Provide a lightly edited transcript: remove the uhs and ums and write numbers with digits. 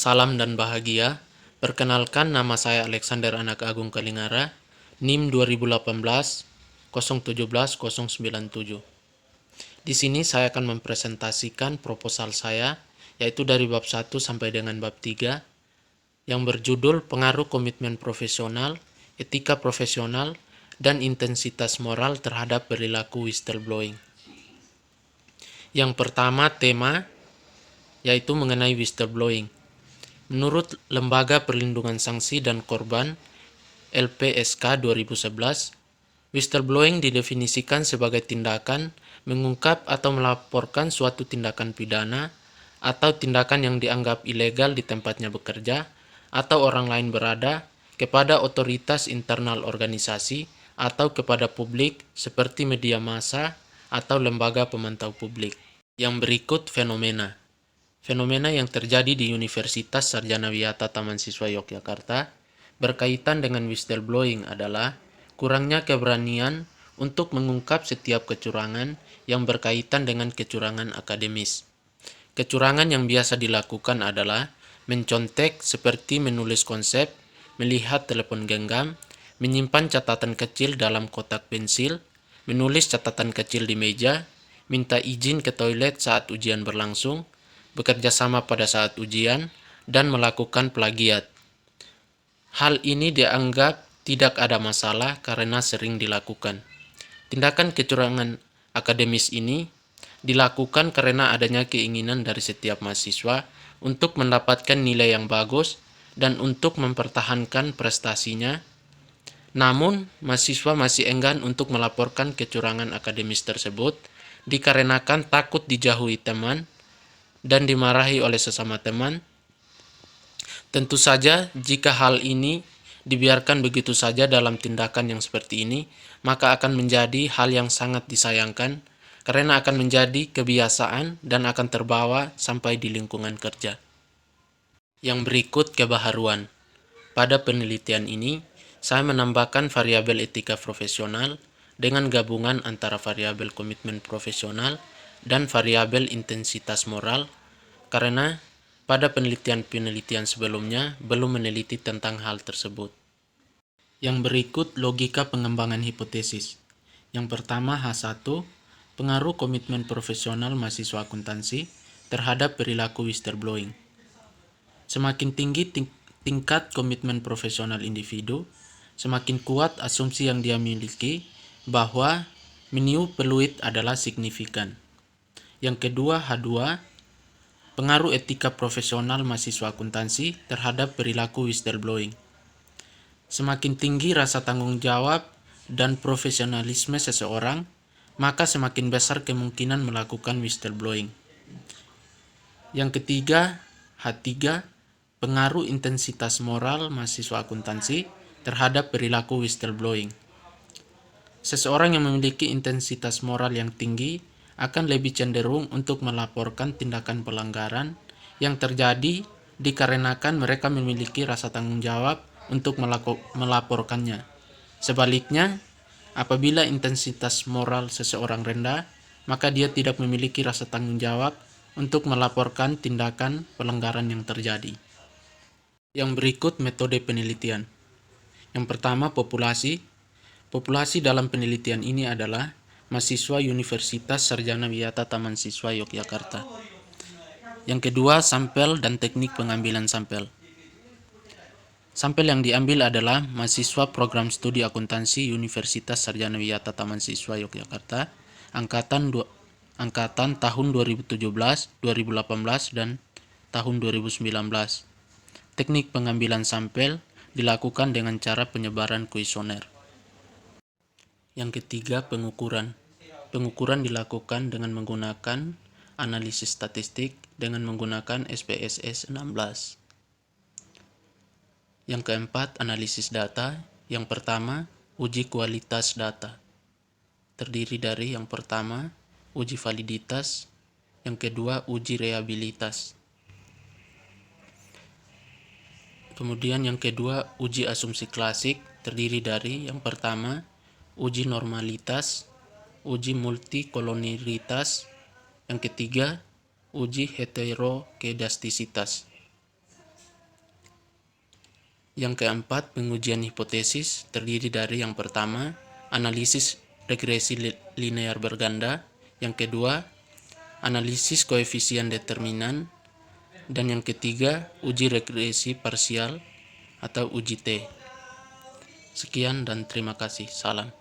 Salam dan bahagia. Perkenalkan, nama saya Alexander Anak Agung Kalingara, NIM 2018 017 097. Di sini saya akan mempresentasikan proposal saya, yaitu dari bab 1 sampai dengan bab 3, yang berjudul Pengaruh Komitmen Profesional, Etika Profesional, dan Intensitas Moral terhadap Perilaku Whistleblowing. Yang pertama, tema, yaitu mengenai whistleblowing. Menurut Lembaga Perlindungan Sanksi dan Korban LPSK 2011, whistleblowing didefinisikan sebagai tindakan mengungkap atau melaporkan suatu tindakan pidana atau tindakan yang dianggap ilegal di tempatnya bekerja atau orang lain berada kepada otoritas internal organisasi atau kepada publik seperti media massa atau lembaga pemantau publik. Yang berikut fenomena. Fenomena yang terjadi di Universitas Sarjana Wiyata Taman Siswa Yogyakarta berkaitan dengan whistleblowing adalah kurangnya keberanian untuk mengungkap setiap kecurangan yang berkaitan dengan kecurangan akademis. Kecurangan yang biasa dilakukan adalah mencontek seperti menulis konsep, melihat telepon genggam, menyimpan catatan kecil dalam kotak pensil, menulis catatan kecil di meja, minta izin ke toilet saat ujian berlangsung, bekerja sama pada saat ujian, dan melakukan plagiat. Hal ini dianggap tidak ada masalah karena sering dilakukan. Tindakan kecurangan akademis ini dilakukan karena adanya keinginan dari setiap mahasiswa untuk mendapatkan nilai yang bagus dan untuk mempertahankan prestasinya. Namun, mahasiswa masih enggan untuk melaporkan kecurangan akademis tersebut dikarenakan takut dijauhi teman dan dimarahi oleh sesama teman. Tentu saja, jika hal ini dibiarkan begitu saja dalam tindakan yang seperti ini, maka akan menjadi hal yang sangat disayangkan karena akan menjadi kebiasaan dan akan terbawa sampai di lingkungan kerja. Yang berikut kebaharuan. Pada penelitian ini, saya menambahkan variabel etika profesional dengan gabungan antara variabel komitmen profesional dan variabel intensitas moral, karena pada penelitian-penelitian sebelumnya belum meneliti tentang hal tersebut. Yang berikut logika pengembangan hipotesis. Yang pertama, H1, pengaruh komitmen profesional mahasiswa akuntansi terhadap perilaku whistleblowing. Semakin tinggi tingkat komitmen profesional individu, semakin kuat asumsi yang dia miliki bahwa meniup peluit adalah signifikan. Yang kedua, H2, pengaruh etika profesional mahasiswa akuntansi terhadap perilaku whistleblowing. Semakin tinggi rasa tanggung jawab dan profesionalisme seseorang, maka semakin besar kemungkinan melakukan whistleblowing. Yang ketiga, H3, pengaruh intensitas moral mahasiswa akuntansi terhadap perilaku whistleblowing. Seseorang yang memiliki intensitas moral yang tinggi akan lebih cenderung untuk melaporkan tindakan pelanggaran yang terjadi dikarenakan mereka memiliki rasa tanggung jawab untuk melaporkannya. Sebaliknya, apabila intensitas moral seseorang rendah, maka dia tidak memiliki rasa tanggung jawab untuk melaporkan tindakan pelanggaran yang terjadi. Yang berikut metode penelitian. Yang pertama, populasi. Populasi dalam penelitian ini adalah mahasiswa Universitas Sarjana Wiyata Taman Siswa Yogyakarta. Yang kedua, sampel dan teknik pengambilan sampel. Sampel yang diambil adalah mahasiswa program studi akuntansi Universitas Sarjana Wiyata Taman Siswa Yogyakarta, angkatan tahun 2017, 2018, dan tahun 2019. Teknik pengambilan sampel dilakukan dengan cara penyebaran kuesioner. Yang ketiga, pengukuran. Pengukuran dilakukan dengan menggunakan analisis statistik dengan menggunakan SPSS 16. Yang keempat, analisis data. Yang pertama, uji kualitas data. Terdiri dari yang pertama, uji validitas. Yang kedua, uji reliabilitas. Kemudian yang kedua, uji asumsi klasik. Terdiri dari yang pertama, uji normalitas, uji multikolonialitas. Yang ketiga, uji heterokedastisitas. Yang keempat, pengujian hipotesis terdiri dari yang pertama, analisis regresi linear berganda, yang kedua, analisis koefisien determinan, dan yang ketiga, uji regresi parsial atau uji T. Sekian dan terima kasih. Salam.